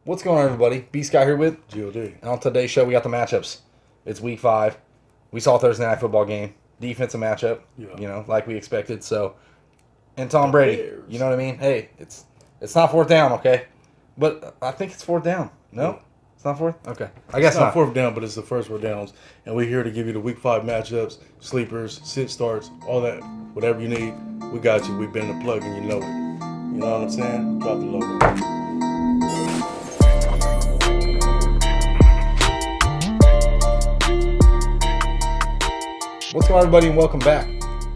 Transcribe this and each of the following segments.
What's going on, everybody? B Sky here with GOD. And on today's show, we got the matchups. It's week 5. We saw Thursday night football game. Defensive matchup, like we expected. So, and Tom Brady, Bears. you know what I mean? Hey, it's not fourth down, okay? But I think it's fourth down. No? Yeah. It's not fourth? Okay. I guess It's not not. fourth down, but it's the first four downs. And we're here to give you the week 5 matchups, sleepers, sit starts, all that. Whatever you need, we got you. We've been the plug and you know it. You know what I'm saying? Drop the logo. What's going on, everybody, and welcome back.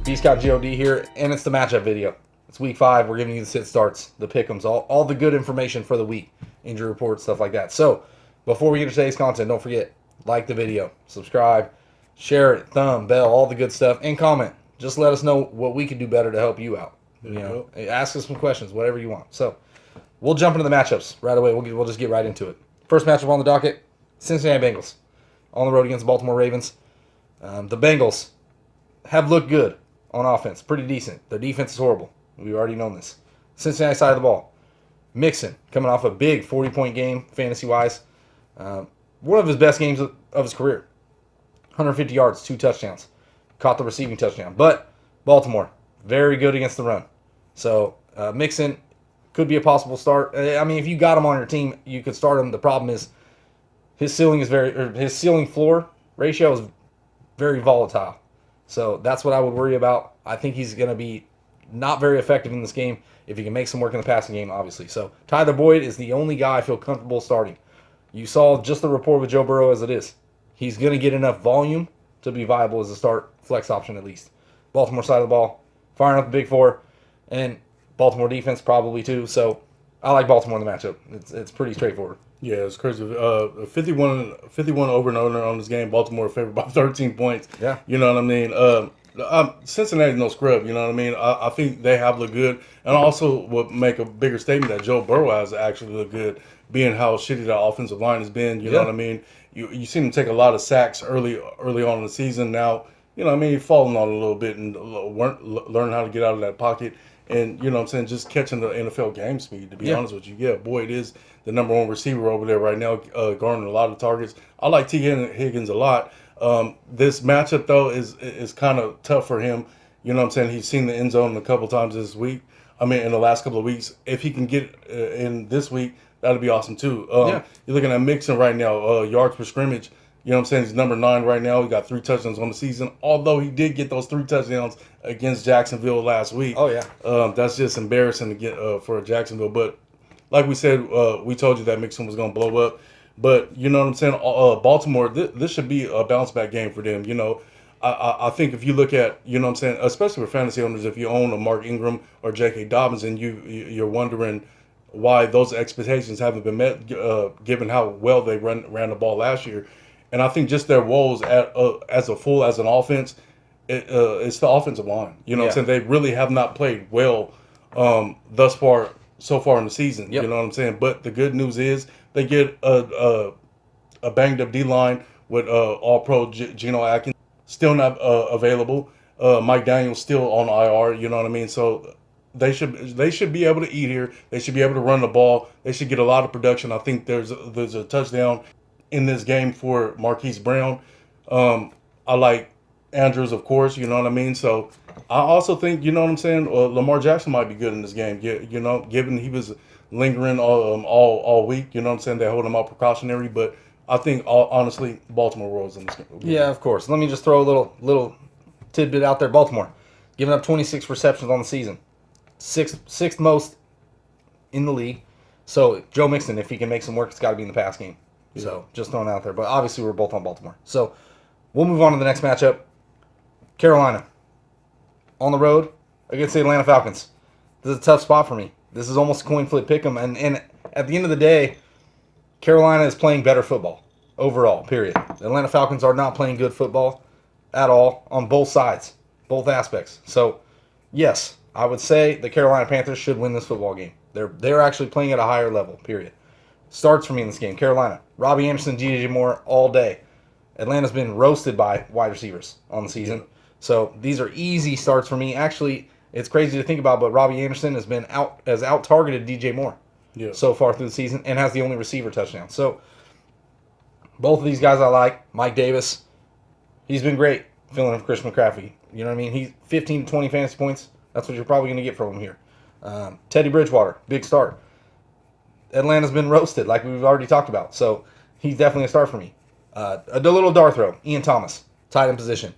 B Scott GOD here, and it's the matchup video. It's week 5. We're giving you the sit starts, the pick'ems, all the good information for the week, injury reports, stuff like that. So, before we get to today's content, don't forget, like the video, subscribe, share it, thumb, bell, all the good stuff, and comment. Just let us know what we can do better to help you out. Ask us some questions, whatever you want. So, we'll jump into the matchups right away. We'll just get right into it. First matchup on the docket: Cincinnati Bengals on the road against the Baltimore Ravens. The Bengals have looked good on offense, pretty decent. Their defense is horrible. We've already known this. Cincinnati side of the ball, Mixon coming off a big 40-point game fantasy-wise. One of his best games of his career. 150 yards, 2 touchdowns. Caught the receiving touchdown. But Baltimore, very good against the run. So Mixon could be a possible start. I mean, if you got him on your team, you could start him. The problem is his ceiling floor ratio is very volatile. So that's what I would worry about. I think he's going to be not very effective in this game. If he can make some work in the passing game, obviously. So Tyler Boyd is the only guy I feel comfortable starting. You saw just the rapport with Joe Burrow as it is. He's going to get enough volume to be viable as a start flex option at least. Baltimore side of the ball, firing up the big 4, and Baltimore defense probably too. So I like Baltimore in the matchup. It's pretty straightforward. Yeah, it's crazy. 51 over and over on this game. Baltimore favored by 13 points. Yeah. You know what I mean? Cincinnati's no scrub. You know what I mean? I think they have looked good. And I also would make a bigger statement that Joe Burrow has actually looked good, being how shitty that offensive line has been. You know what I mean? You seen him take a lot of sacks early on in the season. Now, you know what I mean? He's falling on a little bit and learning how to get out of that pocket. And, you know what I'm saying, just catching the NFL game speed, to be honest with you. Yeah, Boyd is the number 1 receiver over there right now, garnering a lot of targets. I like T. Higgins a lot. This matchup, though, is kind of tough for him. You know what I'm saying? He's seen the end zone a couple times this week. I mean, in the last couple of weeks. If he can get in this week, that'd be awesome, too. You're looking at Mixon right now, yards per scrimmage. You know what I'm saying? He's number 9 right now. He got 3 touchdowns on the season, although he did get those 3 touchdowns against Jacksonville last week. Oh, yeah. That's just embarrassing to get for Jacksonville. But like we said, we told you that Mixon was going to blow up. But you know what I'm saying? Baltimore, this should be a bounce back game for them. You know, I think if you look at, you know what I'm saying, especially for fantasy owners, if you own a Mark Ingram or J.K. Dobbins and you're wondering why those expectations haven't been met, given how well they ran the ball last year. And I think just their woes as an offense, it's the offensive line. You know what I'm saying? They really have not played well so far in the season. You know what I'm saying? But the good news is they get a banged up D-line with All-Pro Geno Atkins still not available. Mike Daniels still on IR. You know what I mean? So they should be able to eat here. They should be able to run the ball. They should get a lot of production. I think there's a touchdown in this game for Marquise Brown. I like Andrews, of course, you know what I mean? So I also think, you know what I'm saying, Lamar Jackson might be good in this game, you know, given he was lingering all week, you know what I'm saying? They hold him out precautionary, but I think, honestly, Baltimore rolls in this game. Yeah, of course. Let me just throw a little tidbit out there. Baltimore, giving up 26 receptions on the season. Sixth most in the league. So Joe Mixon, if he can make some work, it's got to be in the pass game. Yeah. So just throwing it out there. But obviously we're both on Baltimore. So we'll move on to the next matchup. Carolina on the road against the Atlanta Falcons. This is a tough spot for me. This is almost a coin flip pick 'em. And at the end of the day, Carolina is playing better football overall, period. The Atlanta Falcons are not playing good football at all on both sides, both aspects. So, yes, I would say the Carolina Panthers should win this football game. They're actually playing at a higher level, period. Starts for me in this game. Carolina, Robbie Anderson, DJ Moore all day. Atlanta's been roasted by wide receivers on the season. So these are easy starts for me. Actually, it's crazy to think about, but Robbie Anderson has been out targeted DJ Moore. so far through the season and has the only receiver touchdown. So both of these guys I like. Mike Davis, he's been great filling in for Christian McCaffrey. You know what I mean? He's 15 to 20 fantasy points. That's what you're probably going to get from him here. Teddy Bridgewater, big start. Atlanta's been roasted, like we've already talked about. So he's definitely a start for me. A little dart throw, Ian Thomas, tight end position.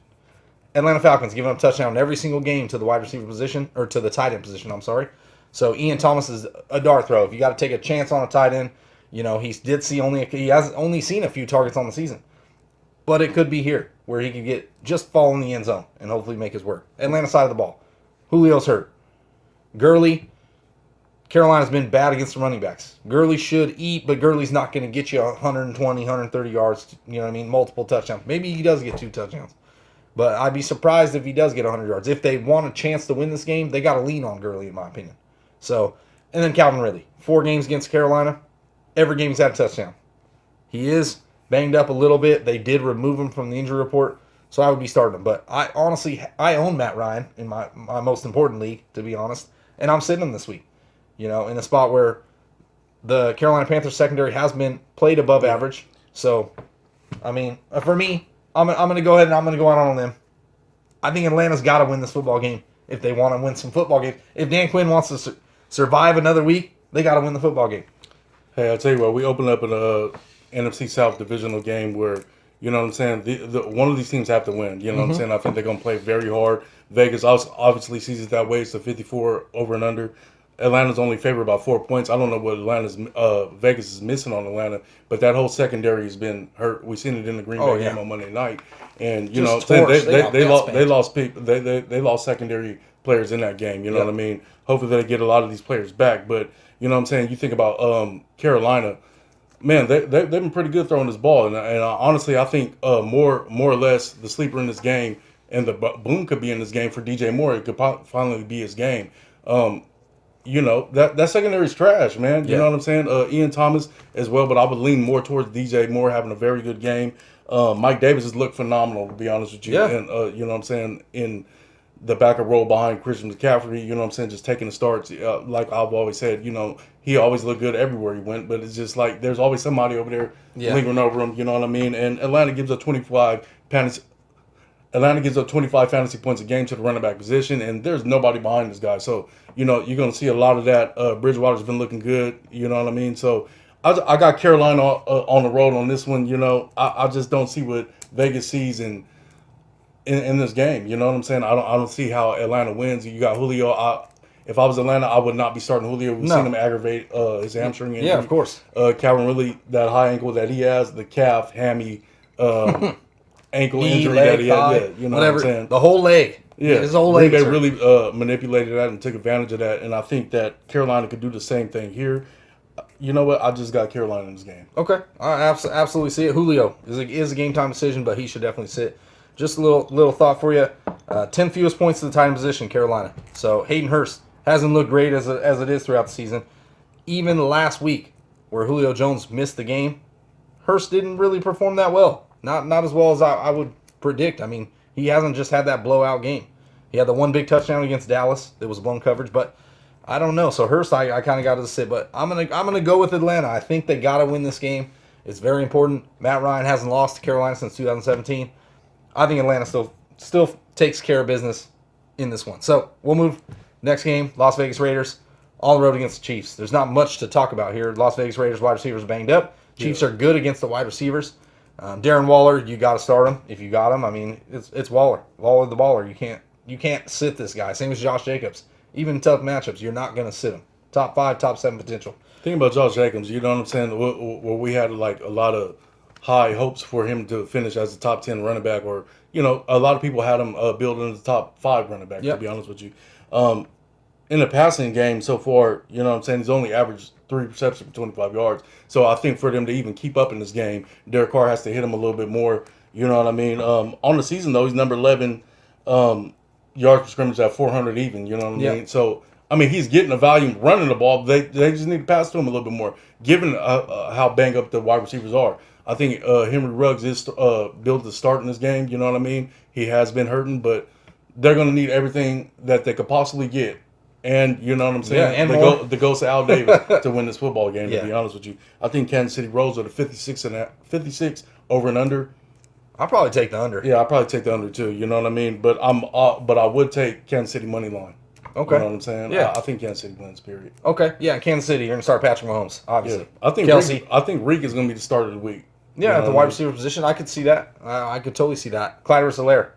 Atlanta Falcons giving up touchdown in every single game to the wide receiver position, or to the tight end position, I'm sorry. So Ian Thomas is a dart throw. If you got to take a chance on a tight end, he has only seen a few targets on the season. But it could be here, where he could just fall in the end zone and hopefully make his work. Atlanta side of the ball. Julio's hurt. Gurley, Carolina's been bad against the running backs. Gurley should eat, but Gurley's not going to get you 120, 130 yards, you know what I mean, multiple touchdowns. Maybe he does get 2 touchdowns. But I'd be surprised if he does get 100 yards. If they want a chance to win this game, they got to lean on Gurley, in my opinion. So, and then Calvin Ridley. 4 games against Carolina. Every game he's had a touchdown. He is banged up a little bit. They did remove him from the injury report, so I would be starting him. But I own Matt Ryan in my most important league, to be honest, and I'm sitting him this week. You know, in a spot where the Carolina Panthers secondary has been played above average. So, I mean, for me, I'm going to go ahead and I'm going to go out on a limb. I think Atlanta's got to win this football game if they want to win some football games. If Dan Quinn wants to survive another week, they got to win the football game. Hey, I'll tell you what, we opened up an NFC South divisional game where, you know what I'm saying, one of these teams have to win. You know what I'm saying? I think they're going to play very hard. Vegas obviously sees it that way. It's a 54 over and under. Atlanta's only favored about 4 points. I don't know what Vegas is missing on Atlanta, but that whole secondary has been hurt. We've seen it in the Green Bay game on Monday night, and you know they lost secondary players in that game. You know what I mean? Hopefully they get a lot of these players back. But you know what I'm saying? You think about Carolina, man, they've been pretty good throwing this ball, and honestly, I think more or less the sleeper in this game and the boom could be in this game for DJ Moore. It could finally be his game. You know, that secondary is trash, man. You know what I'm saying? Ian Thomas as well, but I would lean more towards DJ Moore having a very good game. Mike Davis has looked phenomenal, to be honest with you. Yeah. And, you know what I'm saying, in the backup role behind Christian McCaffrey, you know what I'm saying, just taking the starts. Like I've always said, you know, he always looked good everywhere he went, but it's just like there's always somebody over there lingering over him, you know what I mean? And Atlanta gives up 25 fantasy points a game to the running back position, and there's nobody behind this guy. So, you know, you're going to see a lot of that. Bridgewater's been looking good, you know what I mean? So, I got Carolina on the road on this one. You know, I just don't see what Vegas sees in this game. You know what I'm saying? I don't see how Atlanta wins. You got Julio. If I was Atlanta, I would not be starting Julio. We've seen him aggravate his hamstring injury. Yeah, of course. Calvin Ridley, that high ankle that he has, the calf, hammy, ankle injury leg, that he thigh, had. You know whatever, what I'm saying? the whole leg. Yeah, his whole leg. They really manipulated that and took advantage of that. And I think that Carolina could do the same thing here. You know what? I just got Carolina in this game. Okay, I absolutely see it. Julio is a game time decision, but he should definitely sit. Just a little thought for you. 10 fewest points to the tight end position, Carolina. So Hayden Hurst hasn't looked great as it is throughout the season. Even last week, where Julio Jones missed the game, Hurst didn't really perform that well. Not as well as I would predict. I mean, he hasn't just had that blowout game. He had the one big touchdown against Dallas. It was blown coverage, but I don't know. So Hurst, I kind of got to sit, but I'm gonna go with Atlanta. I think they got to win this game. It's very important. Matt Ryan hasn't lost to Carolina since 2017. I think Atlanta still takes care of business in this one. So we'll move next game. Las Vegas Raiders on the road against the Chiefs. There's not much to talk about here. Las Vegas Raiders wide receivers banged up. Chiefs are good against the wide receivers. Darren Waller, you got to start him if you got him. I mean, it's Waller the baller. You can't sit this guy. Same as Josh Jacobs. Even in tough matchups, you're not going to sit him. Top 5, top 7 potential. Think about Josh Jacobs. You know what I'm saying? Where we had like a lot of high hopes for him to finish as a top 10 running back, or you know, a lot of people had him building as the top 5 running back. To be honest with you, in the passing game so far, you know what I'm saying, he's only averaged 3 receptions for 25 yards. So I think for them to even keep up in this game, Derek Carr has to hit him a little bit more. You know what I mean? On the season though, he's number 11 yards per scrimmage at 400 even. You know what I mean? So I mean, he's getting the volume running the ball. They just need to pass to him a little bit more, given how banged up the wide receivers are. I think Henry Ruggs is built to start in this game. You know what I mean? He has been hurting, but they're going to need everything that they could possibly get and you know what I'm saying. Yeah, and more. The ghost of Al Davis to win this football game. Yeah. To be honest with you, I think Kansas City rolls with a 56 over and under. I'll probably take the under. Yeah, I'll probably take the under too. You know what I mean? But I would take Kansas City money line. Okay. You know what I'm saying? Yeah. I think Kansas City wins. Period. Okay. Yeah, Kansas City. You're gonna start Patrick Mahomes, obviously. Yeah. I think Reek is gonna be the start of the week. Yeah, at the wide receiver position, I could see that. I could totally see that. Clyde Edwards-Helaire.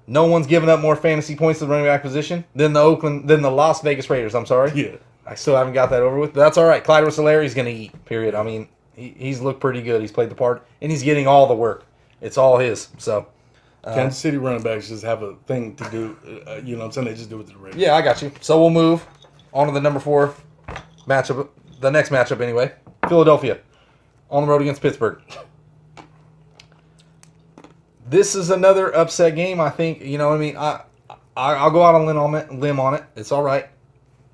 No one's given up more fantasy points to the running back position than the Las Vegas Raiders. I'm sorry. Yeah. I still haven't got that over with. But that's all right. Clyde Edwards-Helaire, he's going to eat, period. I mean, he's looked pretty good. He's played the part, and he's getting all the work. It's all his. So, Kansas City running backs just have a thing to do. You know what I'm saying? They just do it to the Raiders. Yeah, I got you. So we'll move on to the number 4 matchup, the next matchup anyway. Philadelphia on the road against Pittsburgh. This is another upset game, I think. You know what I mean? I'll go out on a limb on it. It's all right.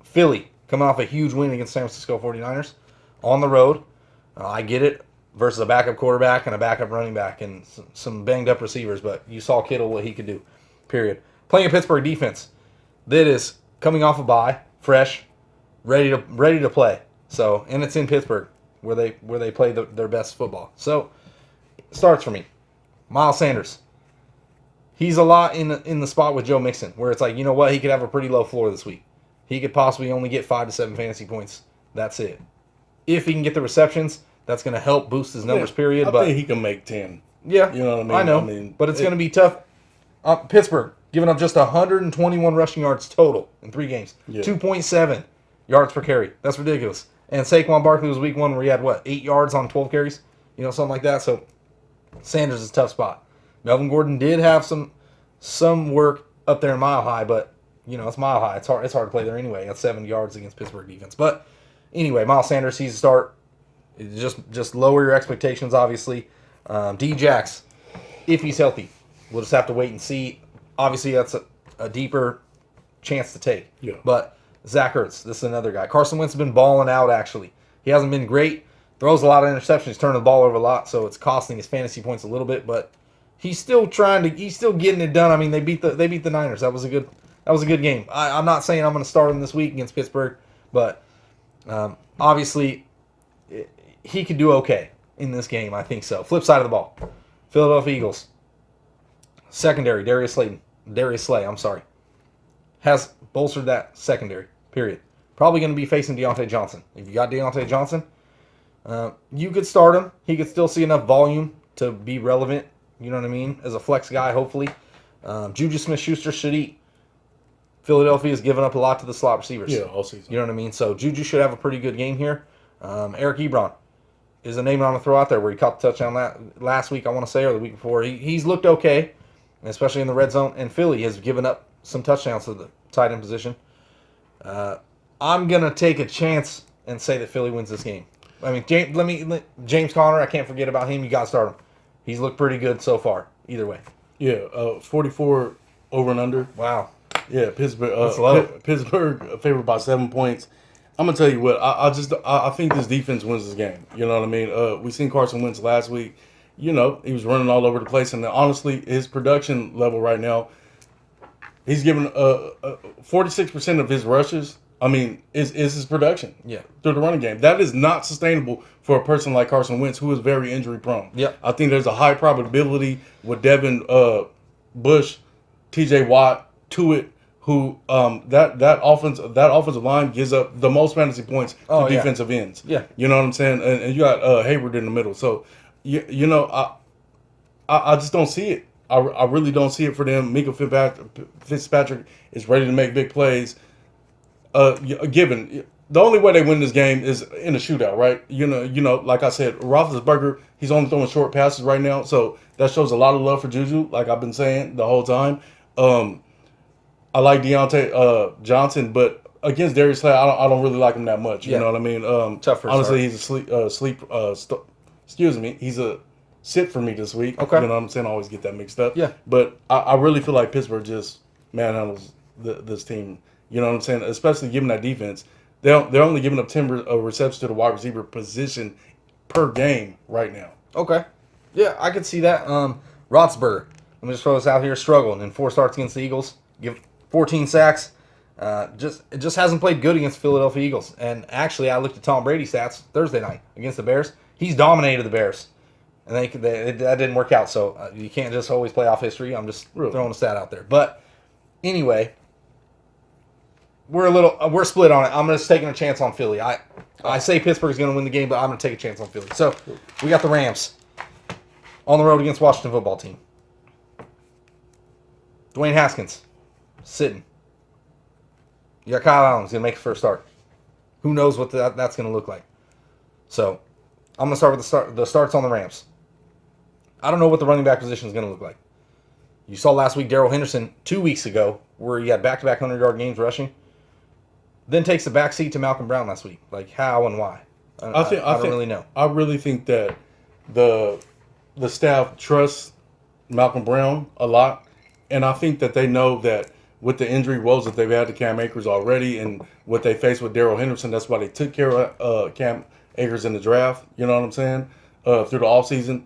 Philly coming off a huge win against San Francisco 49ers on the road. I get it. Versus a backup quarterback and a backup running back and some banged up receivers. But you saw Kittle, what he could do. Period. Playing a Pittsburgh defense that is coming off a bye, fresh, ready to play. So, and it's in Pittsburgh where they play their best football. So, it starts for me. Miles Sanders. He's a lot in the spot with Joe Mixon, where it's like, you know what, he could have a pretty low floor this week. He could possibly only get 5 to 7 fantasy points. That's it. If he can get the receptions, that's going to help boost his numbers, period. I think he can make 10. Yeah. You know what I mean? I know. But it's going to be tough. Pittsburgh, giving up just 121 rushing yards total in 3 games. Yeah. 2.7 yards per carry. That's ridiculous. And Saquon Barkley was week 1 where he had, 8 yards on 12 carries? You know, something like that. So, Sanders is a tough spot. Melvin Gordon did have some work up there in Mile High, but you know it's Mile High. It's hard to play there anyway. At 7 yards against Pittsburgh defense. But anyway, Miles Sanders, he's a start. Just lower your expectations, obviously. D-Jax, if he's healthy, we'll just have to wait and see. Obviously, that's a deeper chance to take. Yeah. But Zach Ertz, this is another guy. Carson Wentz has been balling out. Actually, he hasn't been great. Throws a lot of interceptions, he's turning the ball over a lot, so it's costing his fantasy points a little bit. But he's still getting it done. I mean, they beat the Niners. That was a good game. I'm not saying I'm going to start him this week against Pittsburgh, but obviously he could do okay in this game. I think so. Flip side of the ball, Philadelphia Eagles secondary. Darius Slay. I'm sorry, has bolstered that secondary. Period. Probably going to be facing Deontay Johnson. If you got Deontay Johnson. You could start him. He could still see enough volume to be relevant, you know what I mean, as a flex guy, hopefully. Juju Smith-Schuster should eat. Philadelphia has given up a lot to the slot receivers. Yeah, all season. You know what I mean? So Juju should have a pretty good game here. Eric Ebron is a name I'm going to throw out there where he caught the touchdown last week, I want to say, or the week before. He's looked okay, especially in the red zone. And Philly has given up some touchdowns to the tight end position. I'm going to take a chance and say that Philly wins this game. I mean, James Conner, I can't forget about him. You got to start him. He's looked pretty good so far, either way. Yeah, 44 over and under. Wow. Yeah, Pittsburgh. That's low. Pittsburgh favored by 7 points. I'm gonna tell you what. I think this defense wins this game. You know what I mean? We seen Carson Wentz last week. You know, he was running all over the place, and honestly, his production level right now, he's given 46% of his rushes. I mean, is his production. Yeah. Through the running game. That is not sustainable for a person like Carson Wentz, who is very injury prone. Yeah. I think there's a high probability with Devin Bush, TJ Watt, Tuitt, who that offensive line gives up the most fantasy points to defensive ends. Yeah. You know what I'm saying? And you got Hayward in the middle. So you know, I just don't see it. I really don't see it for them. Minka Fitzpatrick is ready to make big plays. Given the only way they win this game is in a shootout, right? You know, like I said, Roethlisberger, he's only throwing short passes right now, so that shows a lot of love for Juju, like I've been saying the whole time. I like Deontay Johnson, but against Darius Slay, I don't really like him that much. You know what I mean? Tough for honestly, he's a sit for me this week. Okay. You know what I'm saying? I always get that mixed up. Yeah. But I really feel like Pittsburgh just manhandles this team. You know what I'm saying? Especially given that defense. They're only giving up 10 receptions to the wide receiver position per game right now. Okay. Yeah, I could see that. Roethlisberger, let me just throw this out here, struggling in 4 starts against the Eagles. Give 14 sacks. It just hasn't played good against Philadelphia Eagles. And actually, I looked at Tom Brady's stats Thursday night against the Bears. He's dominated the Bears, and that didn't work out. So you can't just always play off history. I'm just throwing a stat out there. But anyway, we're split on it. I'm just taking a chance on Philly. I say Pittsburgh's going to win the game, but I'm going to take a chance on Philly. So we got the Rams on the road against Washington football team. Dwayne Haskins sitting. You got Kyle Allen, who's going to make his first start. Who knows what that's going to look like. So, I'm going to start with the starts on the Rams. I don't know what the running back position is going to look like. You saw last week Darrell Henderson 2 weeks ago, where he had back-to-back 100-yard games rushing. Then takes the back seat to Malcolm Brown last week. Like, how and why? I don't really know. I really think that the staff trusts Malcolm Brown a lot. And I think that they know that with the injury woes that they've had to Cam Akers already and what they faced with Darrell Henderson, that's why they took care of Cam Akers in the draft, you know what I'm saying, through the offseason.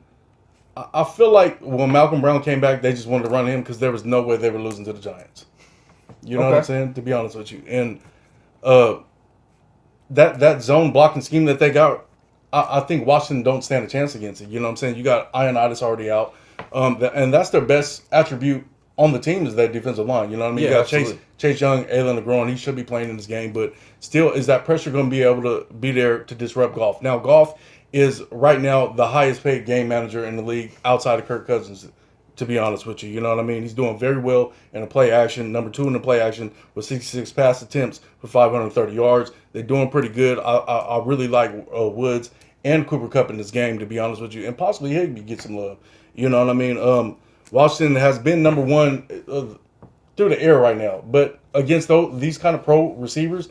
I feel like when Malcolm Brown came back, they just wanted to run him because there was no way they were losing to the Giants. You know what I'm saying, to be honest with you. And that zone blocking scheme that they got, I think Washington don't stand a chance against it. You know what I'm saying? You got Ioannidis already out. And that's their best attribute on the team is that defensive line. You know what I mean? Yeah, you got Chase Young, Aylin Negron. He should be playing in this game, but still, is that pressure going to be able to be there to disrupt Goff? Now, Goff is right now the highest paid game manager in the league outside of Kirk Cousins, to be honest with you. You know what I mean? He's doing very well in the play action. Number 2 in the play action with 66 pass attempts for 530 yards. They're doing pretty good. I really like Woods and Cooper Kupp in this game, to be honest with you, and possibly Higbee get some love. You know what I mean? Washington has been number 1 through the air right now, but against these kind of pro receivers,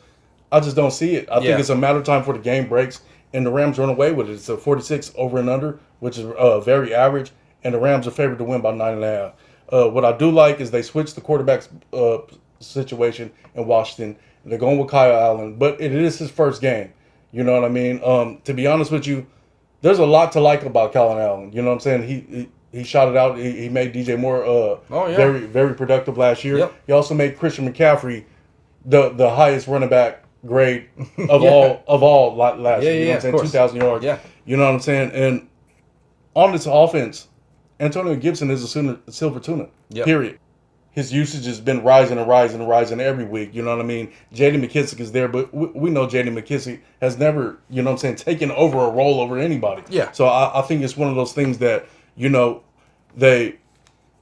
I just don't see it. I think it's a matter of time before the game breaks, and the Rams run away with it. It's a 46 over and under, which is very average, and the Rams are favored to win by 9.5. What I do like is they switched the quarterback situation in Washington. They're going with Kyle Allen, but it is his first game. You know what I mean? To be honest with you, there's a lot to like about Kyle Allen. You know what I'm saying? He shot it out. He made DJ Moore very, very productive last year. Yep. He also made Christian McCaffrey the highest running back grade of all last year. You know what I'm saying? 2,000 yards. Yeah. You know what I'm saying? And on this offense, Antonio Gibson is a silver tuna. Yep. Period. His usage has been rising and rising and rising every week. You know what I mean? J.D. McKissick is there, but we know J.D. McKissick has never, you know what I'm saying, taken over a role over anybody. Yeah. So I think it's one of those things that, you know, they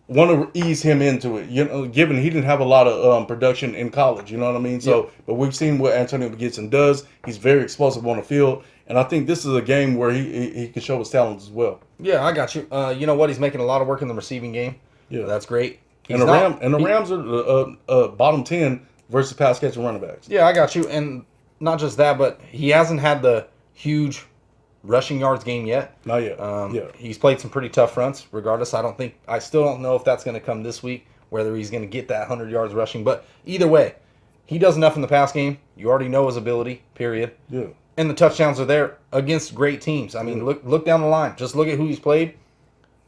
want to ease him into it. You know, given he didn't have a lot of production in college. You know what I mean? So, but we've seen what Antonio Gibson does. He's very explosive on the field, and I think this is a game where he can show his talents as well. Yeah, I got you. You know what? He's making a lot of work in the receiving game. Yeah, that's great. And the Rams are bottom 10 versus pass catching running backs. Yeah, I got you. And not just that, but he hasn't had the huge rushing yards game yet. Not yet. He's played some pretty tough fronts. Regardless, I still don't know if that's going to come this week, whether he's going to get that 100 yards rushing. But either way, he does enough in the pass game. You already know his ability, period. Yeah. And the touchdowns are there against great teams. I mean, look down the line. Just look at who he's played.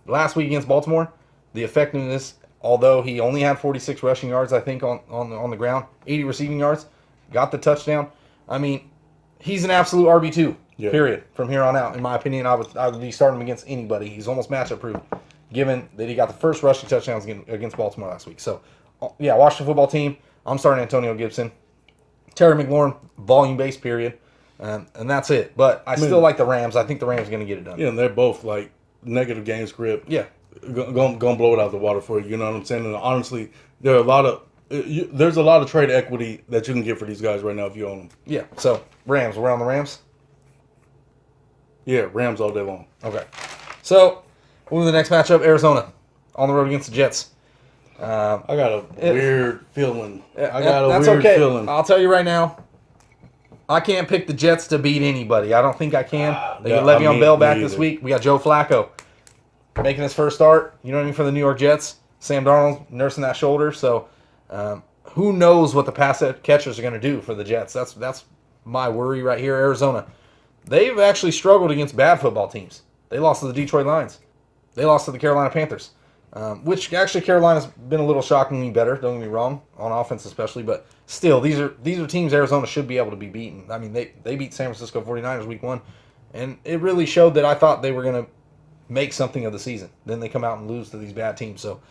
Last week against Baltimore, the effectiveness, although he only had 46 rushing yards, I think, on the ground, 80 receiving yards, got the touchdown. I mean, he's an absolute RB2, period, from here on out. In my opinion, I would be starting him against anybody. He's almost matchup proof, given that he got the first rushing touchdowns against Baltimore last week. So, yeah, Washington football team, I'm starting Antonio Gibson. Terry McLaurin, volume-based, period. And that's it. But I still like the Rams. I think the Rams are going to get it done. Yeah, and they're both, like, negative game script. Yeah. Gonna blow it out of the water for you. You know what I'm saying? And honestly, there's a lot of trade equity that you can get for these guys right now if you own them. Yeah. So Rams, we're on the Rams. Yeah, Rams all day long. Okay. So move to the next matchup: Arizona on the road against the Jets. I got a weird feeling. That's okay. I'll tell you right now. I can't pick the Jets to beat anybody. I don't think I can. They get Le'Veon Bell back this week. We got Joe Flacco making his first start, you know what I mean, for the New York Jets. Sam Darnold nursing that shoulder. So who knows what the pass catchers are going to do for the Jets. That's my worry right here. Arizona, they've actually struggled against bad football teams. They lost to the Detroit Lions. They lost to the Carolina Panthers, which actually Carolina's been a little shockingly better, don't get me wrong, on offense especially, but still, these are teams Arizona should be able to be beaten. I mean, they beat San Francisco 49ers week 1, and it really showed that I thought they were going to make something of the season. Then they come out and lose to these bad teams. So,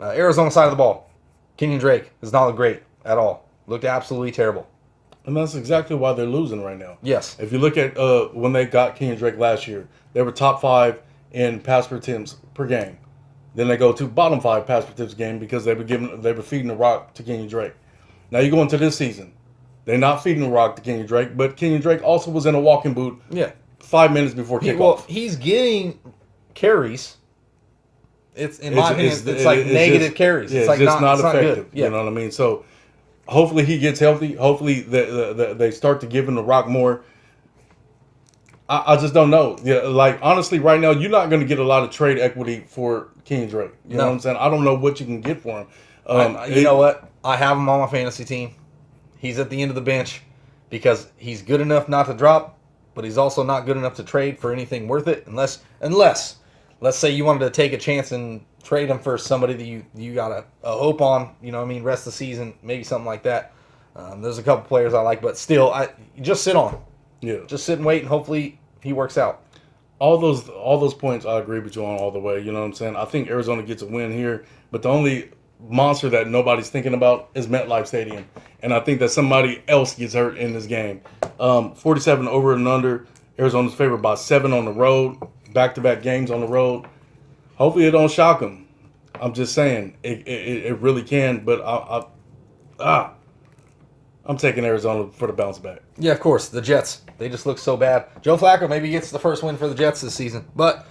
Arizona side of the ball, Kenyon Drake does not look great at all. Looked absolutely terrible. And that's exactly why they're losing right now. Yes. If you look at when they got Kenyon Drake last year, they were top 5 in pass per attempts per game. Then they go to bottom 5 pass per attempts game because they were feeding the rock to Kenyon Drake. Now you go into this season, they're not feeding the rock to Kenyon Drake, but Kenyon Drake also was in a walking boot. Yeah. 5 minutes before kickoff. Well, he's getting carries. It's in my opinion, it's like negative just, carries. Yeah, it's like just not effective. Good. Yeah. You know what I mean? So hopefully he gets healthy. Hopefully they start to give him the rock more. I just don't know. Yeah, like honestly, right now you're not going to get a lot of trade equity for Kenyon Drake. You know what I'm saying? I don't know what you can get for him. You know what? I have him on my fantasy team. He's at the end of the bench because he's good enough not to drop, but he's also not good enough to trade for anything worth it unless let's say you wanted to take a chance and trade him for somebody that you got a hope on, you know what I mean, rest of the season, maybe something like that. There's a couple players I like, but still, you just sit on. Yeah. Just sit and wait, and hopefully he works out. All those points I agree with you on all the way. You know what I'm saying? I think Arizona gets a win here, but the only monster that nobody's thinking about is MetLife Stadium, and I think that somebody else gets hurt in this game. 47 over and under. Arizona's favored by 7 on the road. Back-to-back games on the road. Hopefully it don't shock them. I'm just saying it really can, but I'm taking Arizona for the bounce back. Yeah, of course. The Jets, they just look so bad. Joe Flacco maybe gets the first win for the Jets this season, but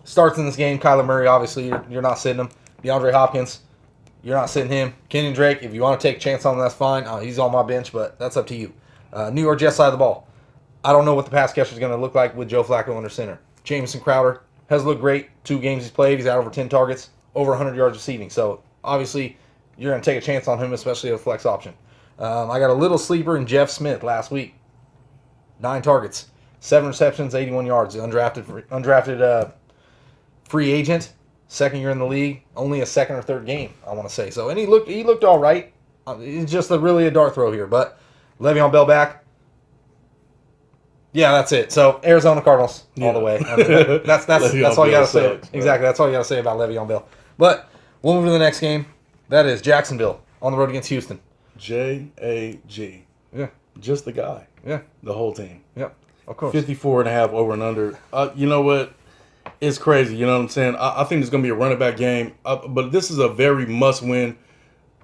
starts in this game. Kyler Murray, obviously, you're not sitting him. DeAndre Hopkins, you're not sitting him. Kenyon Drake, if you want to take a chance on him, that's fine. He's on my bench, but that's up to you. New York Jets side of the ball. I don't know what the pass catcher is going to look like with Joe Flacco under center. Jamison Crowder has looked great. 2 games he's played. He's had over 10 targets, over 100 yards receiving. So, obviously, you're going to take a chance on him, especially a flex option. I got a little sleeper in Jeff Smith last week. 9 targets, 7 receptions, 81 yards. Undrafted free agent, second year in the league, only a second or third game, I want to say. So, and he looked all right. It's just really a dart throw here. But Le'Veon Bell back. Yeah, that's it. So Arizona Cardinals all the way. I mean, that's all you got to say. Exactly, that's all you got to say about Le'Veon Bell. But we'll move to the next game. That is Jacksonville on the road against Houston. JAG. Yeah. Just the guy. Yeah. The whole team. Yep. Of course. 54.5 over and under. You know what? It's crazy. You know what I'm saying? I think it's going to be a running back game. But this is a very must win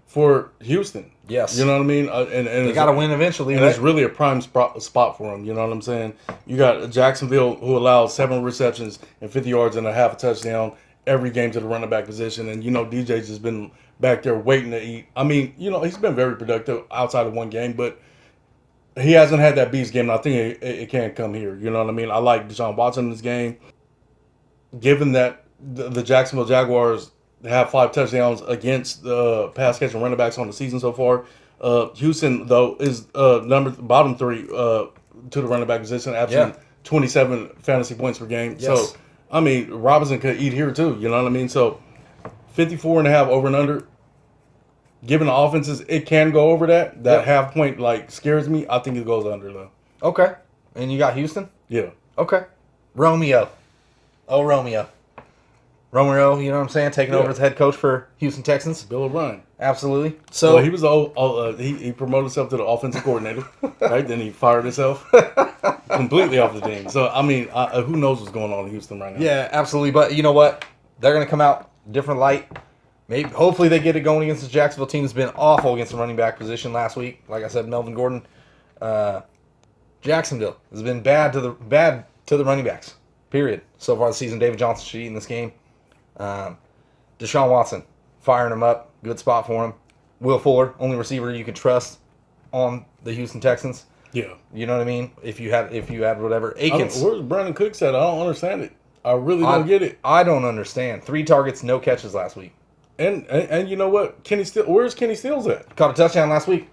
for Houston. Yes. You know what I mean? And they got to win eventually. And it's really a prime spot for them. You know what I'm saying? You got Jacksonville, who allowed 7 receptions and 50 yards and a half a touchdown every game to the running back position. And, DJ's just been back there waiting to eat. I mean, he's been very productive outside of one game, but he hasn't had that beast game, and I think it can't come here. You know what I mean? I like Deshaun Watson in this game. Given that the Jacksonville Jaguars have 5 touchdowns against the pass catching running backs on the season so far. Houston, though, is bottom 3 to the running back position, averaging 27 fantasy points per game. Yes. So, I mean, Robinson could eat here too. You know what I mean? So, 54.5 over and under. Given the offenses, it can go over that. That half point scares me. I think it goes under though. Okay. And you got Houston? Yeah. Okay. Romeo. Oh, Romeo. Romero, you know what I'm saying, taking over as head coach for Houston Texans. Bill O'Brien. Absolutely. So he was he promoted himself to the offensive coordinator, right? Then he fired himself completely off the team. So I mean, who knows what's going on in Houston right now? Yeah, absolutely. But you know what? They're going to come out different light. Maybe, hopefully, they get it going against this Jacksonville team that's been awful against the running back position last week. Like I said, Melvin Gordon. Jacksonville has been bad to the running backs. Period. So far this season, David Johnson should eat in this game. Deshaun Watson, firing him up. Good spot for him. Will Fuller, only receiver you can trust on the Houston Texans. Yeah. You know what I mean? If you had whatever. Akins. Where's Brandon Cooks at? I don't understand it. I really don't get it. I don't understand. 3 targets, no catches last week. And you know what? Where's Kenny Stills at? Caught a touchdown last week.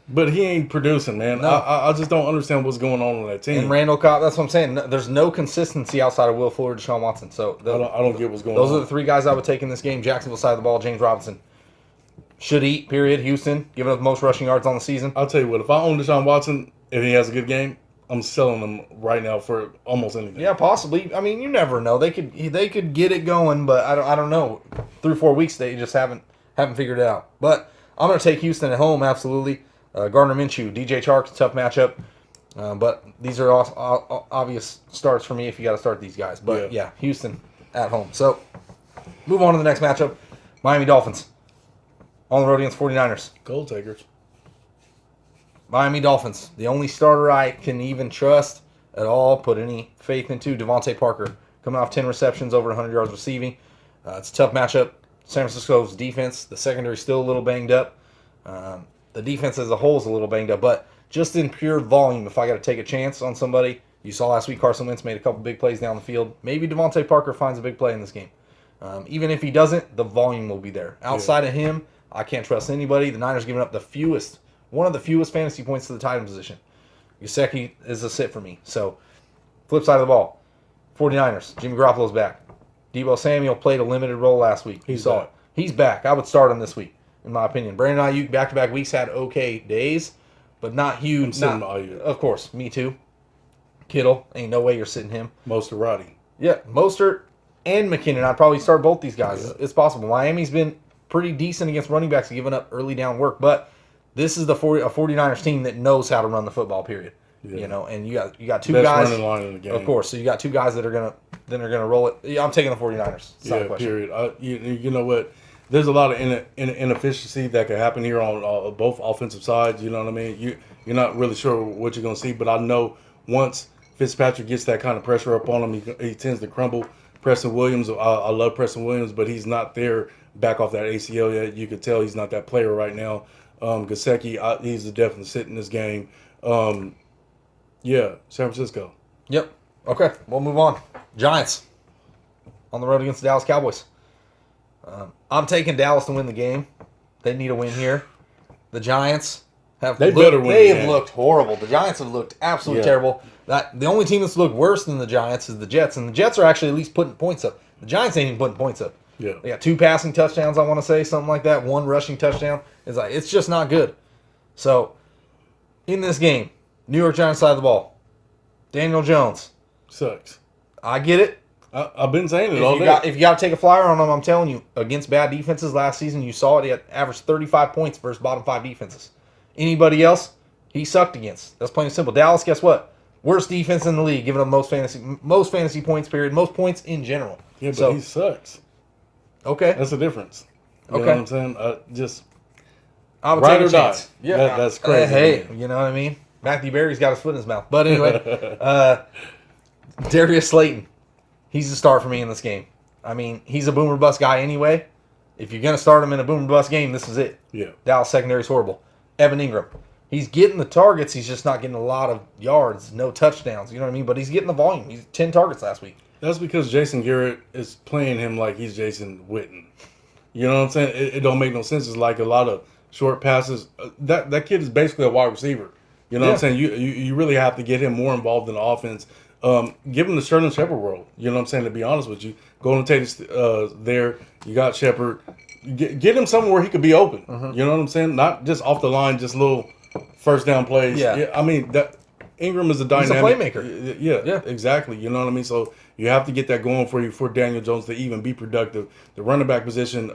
But he ain't producing, man. No. I just don't understand what's going on that team. And Randall Cobb, that's what I'm saying. There's no consistency outside of Will Fuller and Deshaun Watson. So I don't get what's going on. Those are the 3 guys I would take in this game. Jacksonville side of the ball, James Robinson. should eat, period. Houston, giving up the most rushing yards on the season. I'll tell you what, if I own Deshaun Watson and he has a good game, I'm selling him right now for almost anything. Yeah, possibly. I mean, you never know. They could get it going, but I don't know. 3-4 weeks they just haven't figured it out. But I'm going to take Houston at home, absolutely. Gardner Minshew, DJ Chark, tough matchup. But these are obvious starts for me if you got to start these guys. But yeah, Houston at home. So move on to the next matchup. Miami Dolphins on the road against 49ers. Goal takers. Miami Dolphins, the only starter I can even trust at all, put any faith into, Devontae Parker, coming off 10 receptions, over 100 yards receiving. It's a tough matchup. San Francisco's defense, the secondary still a little banged up. The defense as a whole is a little banged up, but just in pure volume, if I got to take a chance on somebody, you saw last week Carson Wentz made a couple big plays down the field. Maybe Devontae Parker finds a big play in this game. Even if he doesn't, the volume will be there. Outside of him, I can't trust anybody. The Niners giving up one of the fewest fantasy points to the tight end position. Gesicki is a sit for me. So, flip side of the ball, 49ers, Jimmy Garoppolo's back. Deebo Samuel played a limited role last week. You saw it. He's back. I would start him this week, in my opinion. Brandon Ayuk, back-to-back weeks, had okay days, but not huge. Of course, me too. Kittle, ain't no way you're sitting him. Mostert, Roddy. Yeah, Mostert and McKinnon. I'd probably start both these guys. Yeah. It's possible. Miami's been pretty decent against running backs, giving up early down work, but this is a 49ers team that knows how to run the football, period. Yeah. You know, and you got two best guys. Running line in the game. Of course, so you got two guys that are gonna roll it. Yeah, I'm taking the 49ers. Period. You know what? There's a lot of inefficiency that could happen here on both offensive sides. You know what I mean? You're not really sure what you're gonna see, but I know once Fitzpatrick gets that kind of pressure up on him, he tends to crumble. Preston Williams, I love Preston Williams, but he's not there back off that ACL yet. You could tell he's not that player right now. Gesicki, he's definitely sitting in this game. San Francisco. Yep. Okay, we'll move on. Giants on the road against the Dallas Cowboys. I'm taking Dallas to win the game. They need a win here. The Giants have looked horrible. The Giants have looked absolutely terrible. The only team that's looked worse than the Giants is the Jets, and the Jets are actually at least putting points up. The Giants ain't even putting points up. Yeah. They got 2 passing touchdowns, I want to say, something like that. 1 rushing touchdown. It's just not good. So, in this game, New York Giants side of the ball, Daniel Jones. Sucks. I get it. I've been saying it all day. If you got to take a flyer on him, I'm telling you, against bad defenses last season, you saw it. He had averaged 35 points versus bottom 5 defenses. Anybody else, he sucked against. That's plain and simple. Dallas, guess what? Worst defense in the league, giving up most fantasy points, period. Most points in general. Yeah, but he sucks. Okay. That's the difference. You know what I'm saying? I would ride take or a chance. die. Yeah, that's crazy. Hey, you know what I mean? Matthew Berry's got his foot in his mouth. But anyway, Darius Slayton, he's the star for me in this game. I mean, he's a boomer bust guy anyway. If you're going to start him in a boomer bust game, this is it. Yeah. Dallas secondary's horrible. Evan Ingram, he's getting the targets. He's just not getting a lot of yards, no touchdowns. You know what I mean? But he's getting the volume. He's 10 targets last week. That's because Jason Garrett is playing him like he's Jason Witten. You know what I'm saying? It don't make no sense. It's like a lot of short passes. That kid is basically a wide receiver. You know what I'm saying? You really have to get him more involved in the offense. Give him the Sterling Shepard world. You know what I'm saying? To be honest with you, Golden Tate is there. You got Shepard. Get him somewhere where he could be open. Mm-hmm. You know what I'm saying? Not just off the line, just little first down plays. Yeah. I mean, that Ingram is a dynamic. He's a playmaker. Yeah, exactly. You know what I mean? So you have to get that going for you for Daniel Jones to even be productive. The running back position,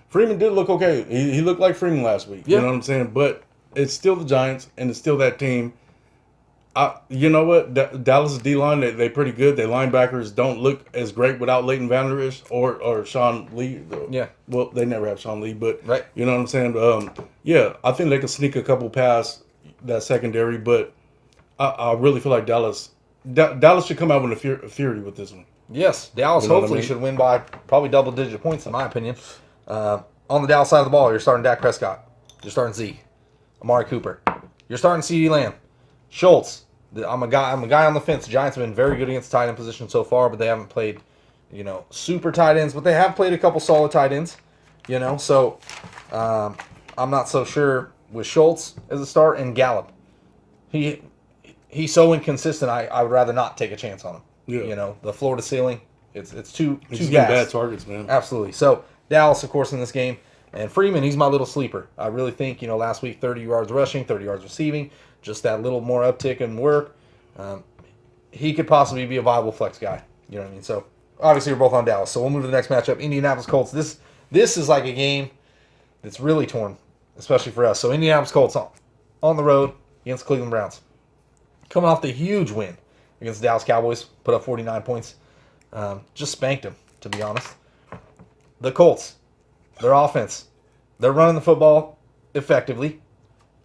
Freeman did look okay. He looked like Freeman last week. Yeah. You know what I'm saying? But it's still the Giants, and it's still that team. You know what? Dallas' D-line, they're pretty good. Their linebackers don't look as great without Leighton Vander Esch or Sean Lee. Yeah. Well, they never have Sean Lee, but right. You know what I'm saying? I think they can sneak a couple past that secondary, but I really feel like Dallas should come out with a fury with this one. Yes, Dallas hopefully should win by probably double-digit points, in my opinion. On the Dallas side of the ball, you're starting Dak Prescott. You're starting Zeke. Amari Cooper. You're starting CeeDee Lamb. Schultz. I'm a guy on the fence. The Giants have been very good against tight end position so far, but they haven't played, super tight ends. But they have played a couple solid tight ends, So I'm not so sure with Schultz as a start and Gallup. He's so inconsistent. I would rather not take a chance on him. Yeah. The floor to ceiling. It's too getting vast. bad targets, man. Absolutely. So Dallas, of course, in this game. And Freeman, he's my little sleeper. I really think, last week 30 yards rushing, 30 yards receiving, just that little more uptick in work. He could possibly be a viable flex guy. You know what I mean? So obviously we're both on Dallas. So we'll move to the next matchup. Indianapolis Colts. This is like a game that's really torn, especially for us. So Indianapolis Colts on the road against Cleveland Browns. Coming off the huge win against the Dallas Cowboys, put up 49 points. Just spanked them, to be honest. The Colts, their offense, they're running the football effectively.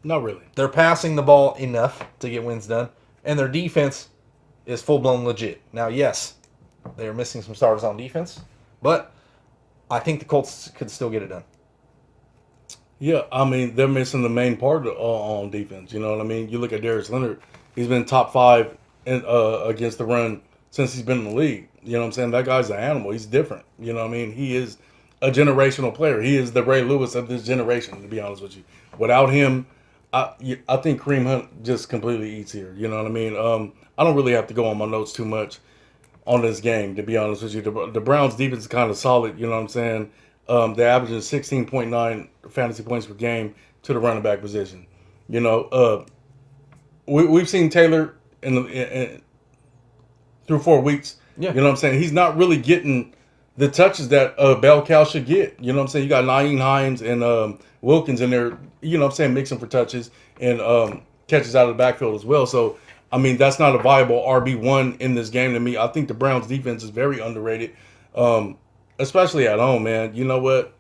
Not really. They're passing the ball enough to get wins done. And their defense is full-blown legit. Now, yes, they are missing some starters on defense, but I think the Colts could still get it done. Yeah, I mean, they're missing the main part on defense. You know what I mean? You look at Darius Leonard. He's been top 5 against the run since he's been in the league. You know what I'm saying? That guy's an animal. He's different. You know what I mean? He is a generational player. He is the Ray Lewis of this generation, to be honest with you. Without him, I think Kareem Hunt just completely eats here. You know what I mean? I don't really have to go on my notes too much on this game, to be honest with you. The Browns' defense is kind of solid. You know what I'm saying? They're averaging 16.9 fantasy points per game to the running back position. You know, we've seen Taylor through 4 weeks. Yeah. You know what I'm saying? He's not really getting the touches that Bell Cal should get. You know what I'm saying? You got Nyheim Hines and Wilkins in there, you know what I'm saying, mixing for touches and catches out of the backfield as well. So, I mean, that's not a viable RB1 in this game to me. I think the Browns' defense is very underrated, especially at home, man. You know what?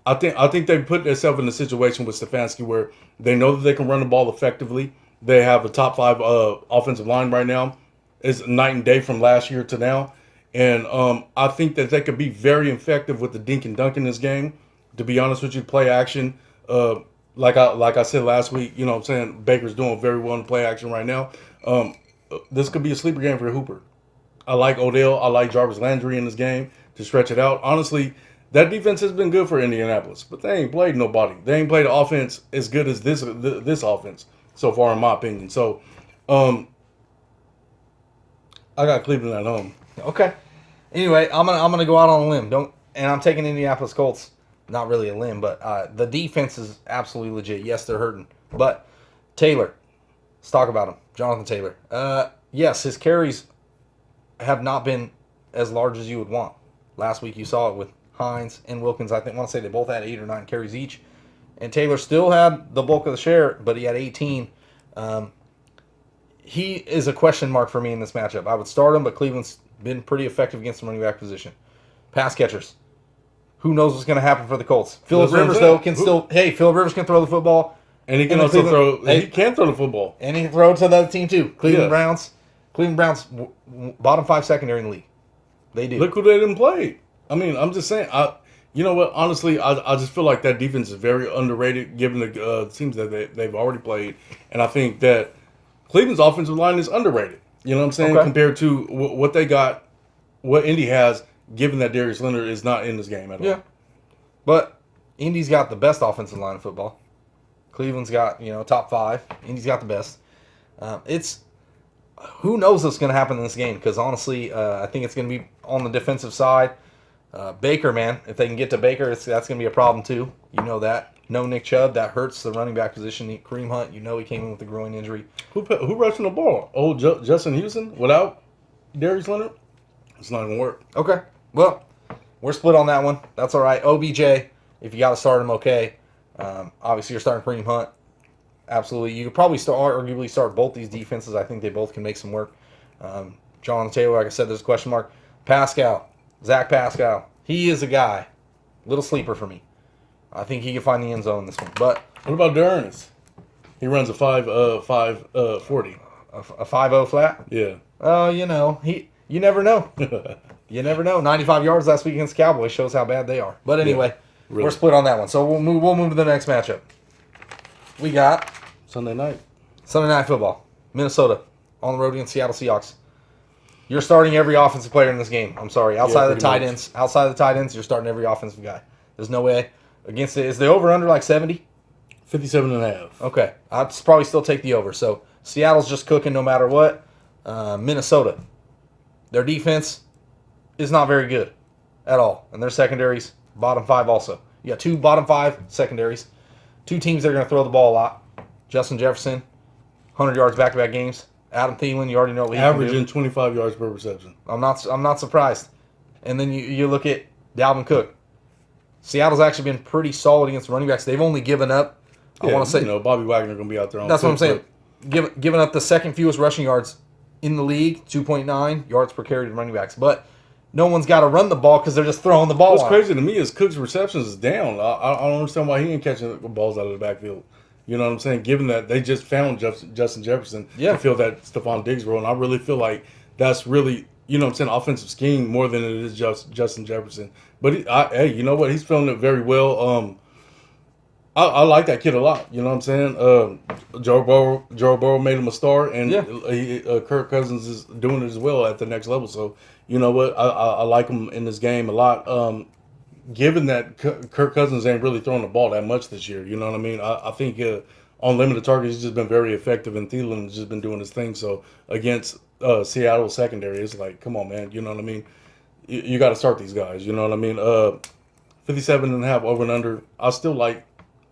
I think they put themselves in a situation with Stefanski where they know that they can run the ball effectively. They have a top 5 offensive line right now. It's night and day from last year to now. And I think that they could be very effective with the dink and dunk in this game. To be honest with you, play action. Like I said last week, you know what I'm saying, Baker's doing very well in play action right now. This could be a sleeper game for Hooper. I like Odell. I like Jarvis Landry in this game to stretch it out. Honestly, that defense has been good for Indianapolis, but they ain't played nobody. They ain't played the offense as good as this offense so far, in my opinion. So, I got Cleveland at home. Okay. Anyway, I'm gonna go out on a limb. And I'm taking Indianapolis Colts. Not really a limb, but the defense is absolutely legit. Yes, they're hurting, but Taylor. Let's talk about him, Jonathan Taylor. Yes, his carries have not been as large as you would want. Last week you saw it with Hines and Wilkins. I want to say they both had 8 or 9 carries each, and Taylor still had the bulk of the share, but he had 18. He is a question mark for me in this matchup. I would start him, but Cleveland's been pretty effective against the running back position. Pass catchers. Who knows what's going to happen for the Colts? Phillip Rivers, though, Phillip Rivers can throw the football. And he can also throw. He can throw the football. And he can throw it to the other team, too. Cleveland Browns, bottom 5 secondary in the league. They do. Look who they didn't play. I mean, I'm just saying. You know what? Honestly, I just feel like that defense is very underrated given the teams that they've already played. And I think that Cleveland's offensive line is underrated. You know what I'm saying? Okay. Compared to what they got, what Indy has, given that Darius Leonard is not in this game at all. Yeah. But Indy's got the best offensive line in football. Cleveland's got, top 5. Indy's got the best. Who knows what's going to happen in this game? Because honestly, I think it's going to be on the defensive side. Baker, man, if they can get to Baker, that's going to be a problem too. You know that. No Nick Chubb, that hurts the running back position. Kareem Hunt, he came in with a groin injury. Who rushing the ball? Justin Houston without Darius Leonard? It's not going to work. Okay. Well, we're split on that one. That's all right. OBJ, if you got to start him, okay. Obviously, you're starting Kareem Hunt. Absolutely. You could probably arguably start both these defenses. I think they both can make some work. Jonathan Taylor, like I said, there's a question mark. Zach Pascal. He is a guy. Little sleeper for me. I think he can find the end zone in this one. But what about D'Ernest? He runs a 5.40. A 5.0 flat? Yeah. Oh, you never know. You never know. 95 yards last week against the Cowboys shows how bad they are. But anyway, really. We're split on that one. So we'll move to the next matchup. We got Sunday night football. Minnesota on the road against Seattle Seahawks. You're starting every offensive player in this game. I'm sorry. Outside of the tight ends, you're starting every offensive guy. There's no way against it. Is the over under like 70? 57.5. Okay. I'd probably still take the over. So Seattle's just cooking no matter what. Minnesota, their defense is not very good at all. And their secondary's bottom 5 also. You got two bottom 5 secondaries. Two teams that are going to throw the ball a lot. Justin Jefferson, 100 yards back-to-back games. Adam Thielen, you already know what he can do. Averaging 25 yards per reception. I'm not surprised. And then you look at Dalvin Cook. Seattle's actually been pretty solid against running backs. They've only given up, I want to say, Bobby Wagner going to be out there on that's what I'm Cook, saying. Giving up the second fewest rushing yards in the league, 2.9 yards per carry to running backs. But no one's got to run the ball because they're just throwing the ball. What's on. crazy to me is Cook's receptions is down. I don't understand why he ain't catching the balls out of the backfield. You know what I'm saying? Given that they just found Justin Jefferson to fill that Stephon Diggs role, and I really feel like that's really, you know what I'm saying, offensive scheme more than it is just Justin Jefferson. But hey, you know what? He's filling it very well. I like that kid a lot. You know what I'm saying? Joe Burrow made him a star, and Kirk Cousins is doing it as well at the next level. So you know what? I like him in this game a lot. Given that Kirk Cousins ain't really throwing the ball that much this year, you know what I mean? I think on limited targets, he's just been very effective, and Thielen has just been doing his thing. So against Seattle secondary, it's like, come on, man. You know what I mean? You got to start these guys. You know what I mean? 57.5 over and under. I still like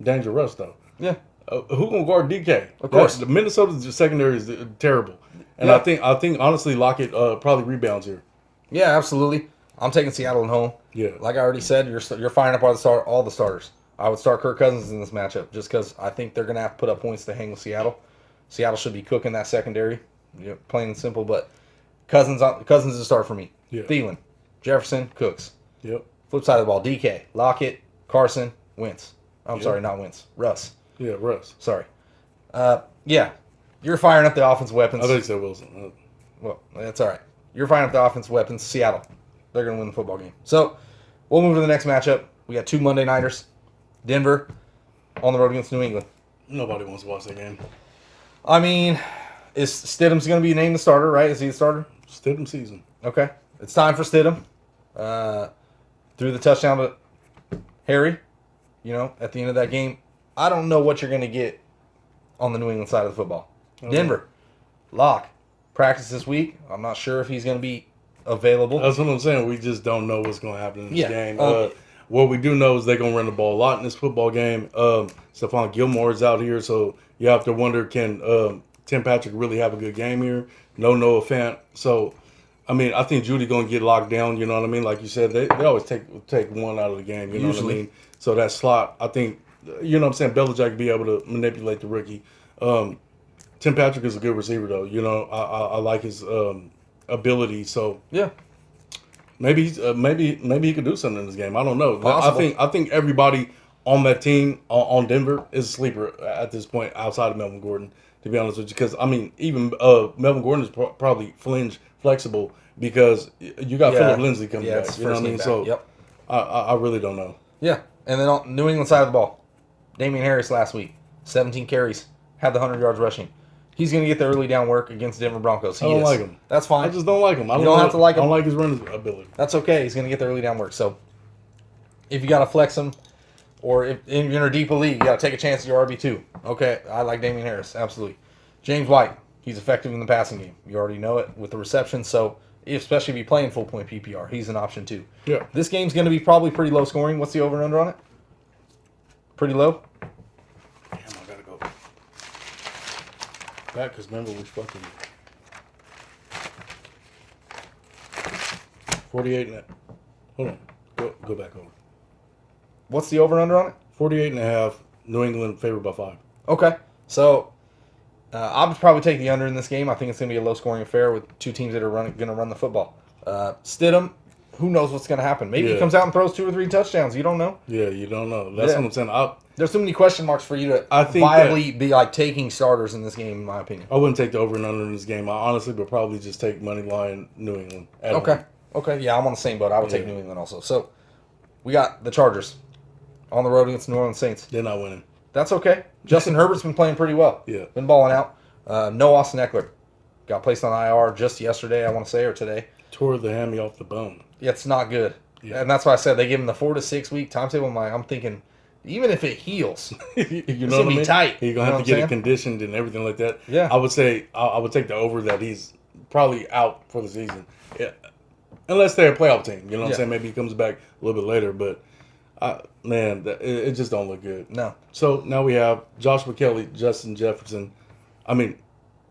Danger Russ, though. Yeah. Who gonna guard DK? Of course. The Minnesota's secondary is terrible, and I think honestly Lockett probably rebounds here. Yeah, absolutely. I'm taking Seattle at home. Yeah. Like I already said, you're firing up all the starters. I would start Kirk Cousins in this matchup just because I think they're going to have to put up points to hang with Seattle. Seattle should be cooking that secondary, plain and simple. But Cousins is a start for me. Yeah. Thielen, Jefferson, Cooks. Yep. Flip side of the ball, DK, Lockett, Carson, Wentz. I'm sorry, not Wentz. Russ. Yeah, Russ. Sorry. Yeah, you're firing up the offensive weapons. I think you said Wilson. Well, that's all right. You're firing up the offensive weapons. Seattle. They're going to win the football game. So, we'll move to the next matchup. We got two Monday Nighters. Denver on the road against New England. Nobody wants to watch that game. I mean, is Stidham's going to be named the starter, right? Is he the starter? Stidham season. Okay. It's time for Stidham. Threw the touchdown to Harry, at the end of that game. I don't know what you're going to get on the New England side of the football. Okay. Denver, Locke, practice this week. I'm not sure if he's going to be available. That's what I'm saying. We just don't know what's going to happen in this game. Okay. What we do know is they're going to run the ball a lot in this football game. Stephon Gilmore is out here, so you have to wonder, can Tim Patrick really have a good game here? No Noah Fant. So, I mean, I think Judy going to get locked down, you know what I mean? Like you said, they always take one out of the game, you know what I mean? So that slot, I think, you know what I'm saying, Belichick be able to manipulate the rookie. Tim Patrick is a good receiver, though. I like his ability. So yeah, maybe he could do something in this game. I don't know. Possible. I think everybody on that team on Denver is a sleeper at this point outside of Melvin Gordon. To be honest with you, because I mean, even Melvin Gordon is probably flexible because you got Philip Lindsay coming back. You know what I mean? So yep. I really don't know. Yeah, and then on New England side of the ball, Damian Harris last week, 17 carries, had the 100 yards rushing. He's going to get the early down work against Denver Broncos. I don't like him. That's fine. I just don't like him. You don't have to like him. I don't like his running ability. That's okay. He's going to get the early down work. So if you got to flex him, or if you're in a deeper league, you got to take a chance at your RB2. Okay, I like Damian Harris. Absolutely. James White, he's effective in the passing game. You already know it with the reception. So especially if you're playing full point PPR, he's an option too. Yeah. This game's going to be probably pretty low scoring. What's the over and under on it? Pretty low? Damn, I got to go back because remember we fucking 48 and hold on. Go back over. What's the over and under on it? 48.5. New England favored by 5. Okay. So I would probably take the under in this game. I think it's going to be a low-scoring affair with two teams that are going to run the football. Stidham, who knows what's going to happen? Maybe he comes out and throws 2 or 3 touchdowns. You don't know. Yeah, you don't know. That's what I'm saying. There's too many question marks for you to viably be like taking starters in this game, in my opinion. I wouldn't take the over and under in this game. I honestly would probably just take money line New England. Okay. Okay. Yeah, I'm on the same boat. I would take New England also. So we got the Chargers on the road against the New Orleans Saints. They're not winning. That's okay. Justin Herbert's been playing pretty well. Yeah. Been balling out. No Austin Eckler. Got placed on IR just yesterday, I want to say, or today. Tore the hammy off the bone. Yeah, it's not good. Yeah. And that's why I said they give him the 4 to 6 week timetable. I'm thinking, even if it heals, you it's know going what to be I mean? tight. You're going to have to get it conditioned and everything like that. Yeah. I would say I would take the over that he's probably out for the season. Yeah. Unless they're a playoff team. You know what I'm saying? Maybe he comes back a little bit later. But It just don't look good. No. So now we have Joshua Kelly, Justin Jefferson. I mean,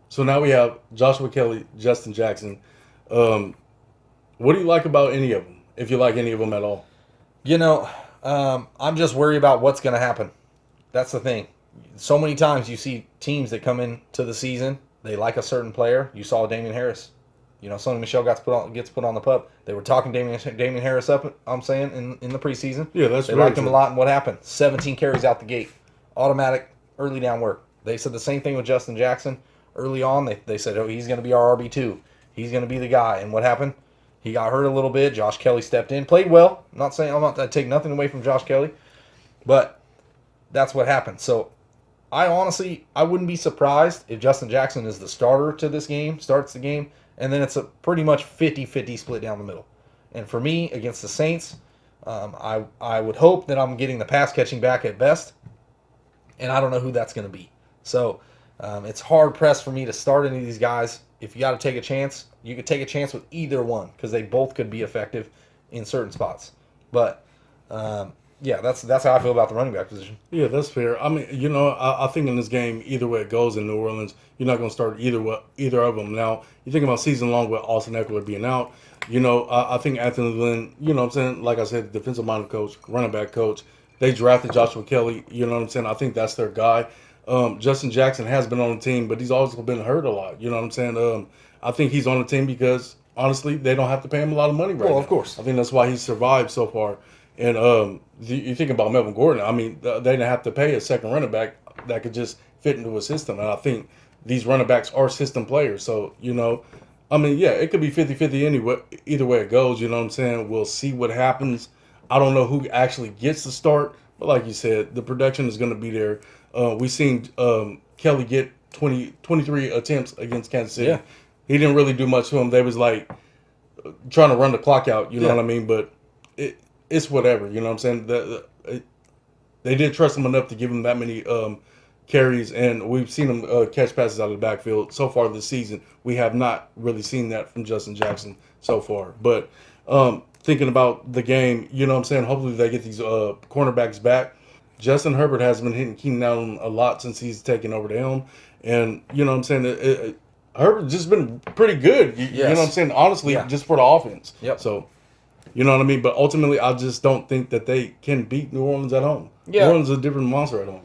so now we have Joshua Kelly, Justin Jackson. What do you like about any of them? If you like any of them at all? You know, I'm just worried about what's going to happen. That's the thing. So many times you see teams that come into the season, they like a certain player. You saw Damian Harris. You know, Sonny Michel gets put on the pup. They were talking Damian Harris up, I'm saying, in the preseason. Yeah, that's They very liked him a true. lot, and what happened? 17 carries out the gate. Automatic early down work. They said the same thing with Justin Jackson. Early on, they said, oh, he's going to be our RB2. He's going to be the guy. And what happened? He got hurt a little bit. Josh Kelly stepped in. Played well. I'm not taking nothing away from Josh Kelly. But that's what happened. So I wouldn't be surprised if Justin Jackson is the starter to this game, starts the game, and then it's a pretty much 50-50 split down the middle. And for me, against the Saints, I would hope that I'm getting the pass catching back at best, and I don't know who that's going to be. So it's hard pressed for me to start any of these guys. If you got to take a chance, you could take a chance with either one because they both could be effective in certain spots. But yeah, that's how I feel about the running back position. Yeah, that's fair. I mean, I think in this game, either way it goes in New Orleans, you're not going to start either of them. Now, you think about season long with Austin Eckler being out. I think Anthony Lynn, what I'm saying, like I said, defensive minded coach, running back coach, they drafted Joshua Kelly. You know what I'm saying? I think that's their guy. Justin Jackson has been on the team, but he's also been hurt a lot. You know what I'm saying? I think he's on the team because, honestly, they don't have to pay him a lot of money right now. Well, of course. I think that's why he's survived so far. And you think about Melvin Gordon. I mean, they didn't have to pay a second running back that could just fit into a system. And I think these running backs are system players. So, I mean, yeah, it could be 50-50 anyway, either way it goes. You know what I'm saying? We'll see what happens. I don't know who actually gets the start. But like you said, the production is going to be there. We've seen Kelly get 23 attempts against Kansas City. Yeah. He didn't really do much to him. They was like trying to run the clock out. You know what I mean? But it's whatever. You know what I'm saying? They did trust him enough to give him that many carries, and we've seen him catch passes out of the backfield so far this season. We have not really seen that from Justin Jackson so far. But thinking about the game, you know what I'm saying? Hopefully they get these cornerbacks back. Justin Herbert has been hitting Keenan Allen a lot since he's taken over the helm. And, you know what I'm saying? Herbert's just been pretty good. You know what I'm saying? Honestly, just for the offense. Yep. So, you know what I mean? But ultimately, I just don't think that they can beat New Orleans at home. Yeah. New Orleans is a different monster at home.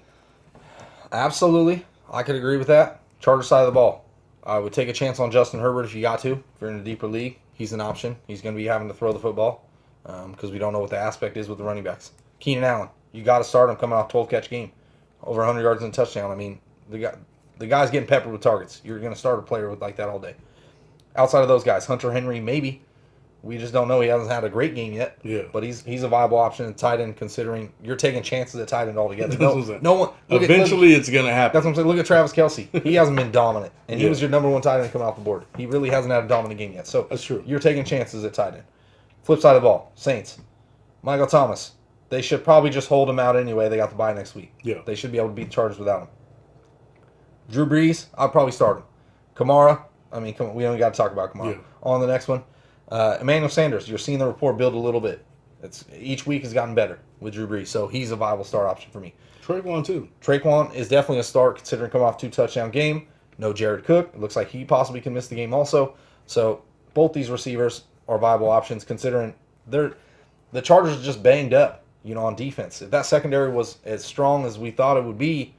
Absolutely. I could agree with that. Charger side of the ball. I would take a chance on Justin Herbert if you got to. If you're in a deeper league, he's an option. He's going to be having to throw the football because we don't know what the aspect is with the running backs. Keenan Allen, you got to start him coming off 12-catch game. Over 100 yards and a touchdown. I mean, the guy's getting peppered with targets. You're going to start a player with like that all day. Outside of those guys, Hunter Henry, maybe. We just don't know. He hasn't had a great game yet. Yeah. But he's a viable option at tight end considering you're taking chances at tight end altogether. That's No one. Eventually, it's going to happen. That's what I'm saying. Look at Travis Kelce. He hasn't been dominant. And he Yeah. was your number one tight end coming off the board. He really hasn't had a dominant game yet. So That's true. You're taking chances at tight end. Flip side of the ball, Saints. Michael Thomas. They should probably just hold him out anyway. They got the bye next week. Yeah. They should be able to beat the Chargers without him. Drew Brees, I'll probably start him. Kamara, I mean, come on, we don't got to talk about Kamara. Yeah. On the next one, Emmanuel Sanders. You're seeing the rapport build a little bit. Each week has gotten better with Drew Brees, so he's a viable start option for me. Traquan, too. Traquan is definitely a start considering coming off 2-touchdown game. No Jared Cook. It looks like he possibly can miss the game also. So both these receivers are viable options considering the Chargers are just banged up, on defense. If that secondary was as strong as we thought it would be,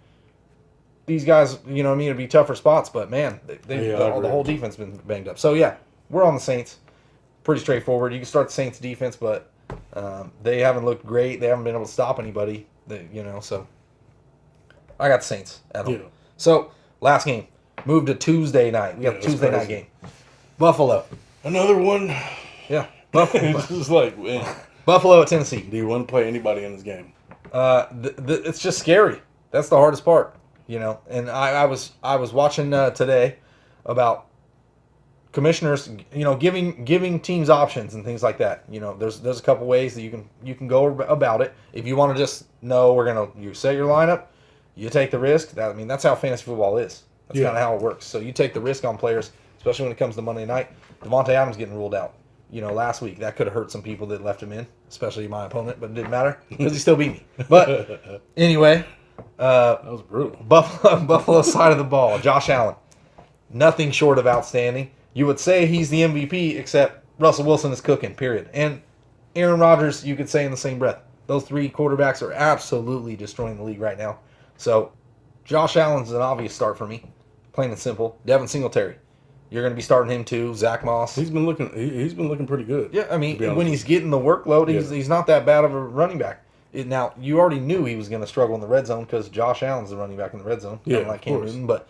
these guys, it'd be tougher spots. But man, the whole defense been banged up. So yeah, we're on the Saints. Pretty straightforward. You can start the Saints defense, but they haven't looked great. They haven't been able to stop anybody. So I got the Saints at home. Yeah. So last game moved to Tuesday night. We got the Tuesday night game. Buffalo. Another one. Yeah, Buffalo. It's just like, man. Buffalo at Tennessee. Do you want to play anybody in this game? It's just scary. That's the hardest part, And I was watching today about commissioners, giving teams options and things like that. There's a couple ways that you can go about it. If you want to just you set your lineup, you take the risk. That's how fantasy football is. That's kind of how it works. So you take the risk on players, especially when it comes to Monday night. Devontae Adams getting ruled out. last week. That could have hurt some people that left him in, especially my opponent, but it didn't matter because he still beat me. But anyway, that was brutal. Buffalo side of the ball, Josh Allen. Nothing short of outstanding. You would say he's the MVP, except Russell Wilson is cooking, period. And Aaron Rodgers, you could say in the same breath. Those three quarterbacks are absolutely destroying the league right now. So, Josh Allen's an obvious start for me. Plain and simple. Devin Singletary. You're going to be starting him too. Zach Moss. He's been looking pretty good. Yeah, I mean, when he's getting the workload, he's not that bad of a running back. Now, you already knew he was going to struggle in the red zone because Josh Allen's the running back in the red zone. Yeah, like Cam Newton, but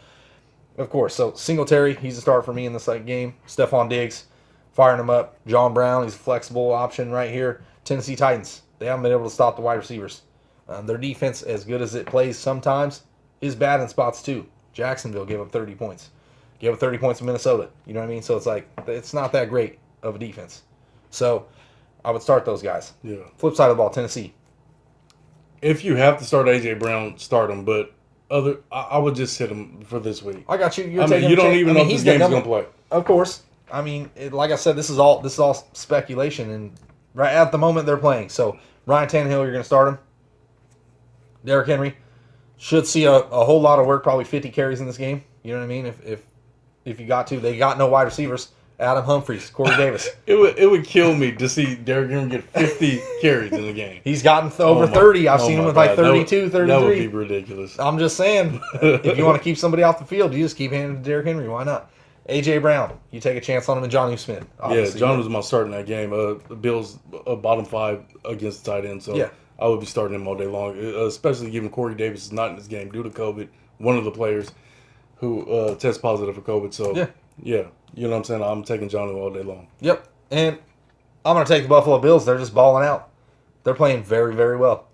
of course. So, Singletary, he's a start for me in this game. Stephon Diggs, firing him up. John Brown, he's a flexible option right here. Tennessee Titans, they haven't been able to stop the wide receivers. Their defense, as good as it plays sometimes, is bad in spots too. Jacksonville gave up 30 points. Gave up 30 points to Minnesota. You know what I mean? So it's like, it's not that great of a defense. So I would start those guys. Yeah. Flip side of the ball, Tennessee. If you have to start A.J. Brown, start him. But I would just sit him for this week. I got you. You don't even know if this game's going to play. Of course. I mean, like I said, this is all speculation. And right at the moment, they're playing. So Ryan Tannehill, you're going to start him. Derrick Henry should see a whole lot of work, probably 50 carries in this game. You know what I mean? If you got to. They got no wide receivers. Adam Humphries, Corey Davis. It would kill me to see Derrick Henry get 50 carries in the game. He's gotten over 30. I've seen him with like 32, 33. That would be ridiculous. I'm just saying, if you want to keep somebody off the field, you just keep handing it to Derrick Henry. Why not? A.J. Brown, you take a chance on him, and Jonnu Smith. Yeah, John was my start in that game. The Bills bottom 5 against the tight end, so I would be starting him all day long, especially given Corey Davis is not in this game due to COVID. One of the players who tests positive for COVID. So, yeah, you know what I'm saying? I'm taking Jonnu all day long. Yep, and I'm going to take the Buffalo Bills. They're just balling out. They're playing very, very well.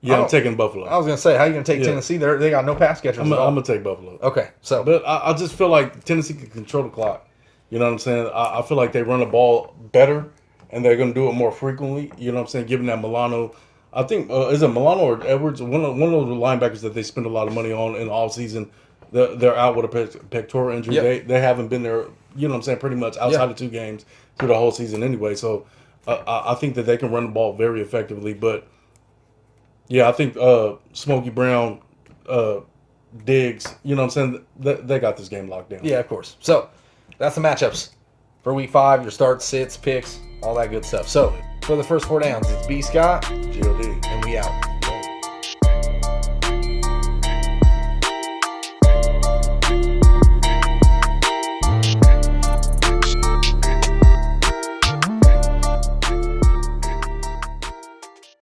Yeah, I'm taking Buffalo. I was going to say, how are you going to take Tennessee? They got no pass catchers. I'm going to take Buffalo. Okay, so. But I just feel like Tennessee can control the clock. You know what I'm saying? I feel like they run the ball better, and they're going to do it more frequently. You know what I'm saying? Given that Milano, I think, is it Milano or Edwards? One of the linebackers that they spend a lot of money on in the offseason, they're out with a pectoral injury. Yep. They haven't been there, you know what I'm saying, pretty much outside of 2 games through the whole season anyway. So I think that they can run the ball very effectively. But, yeah, I think Smokey Brown, Diggs, you know what I'm saying, they got this game locked down. Yeah, of course. So that's the matchups for week 5, your starts, sits, picks, all that good stuff. So for the first 4 downs, it's B. Scott, G.O.D. and we out.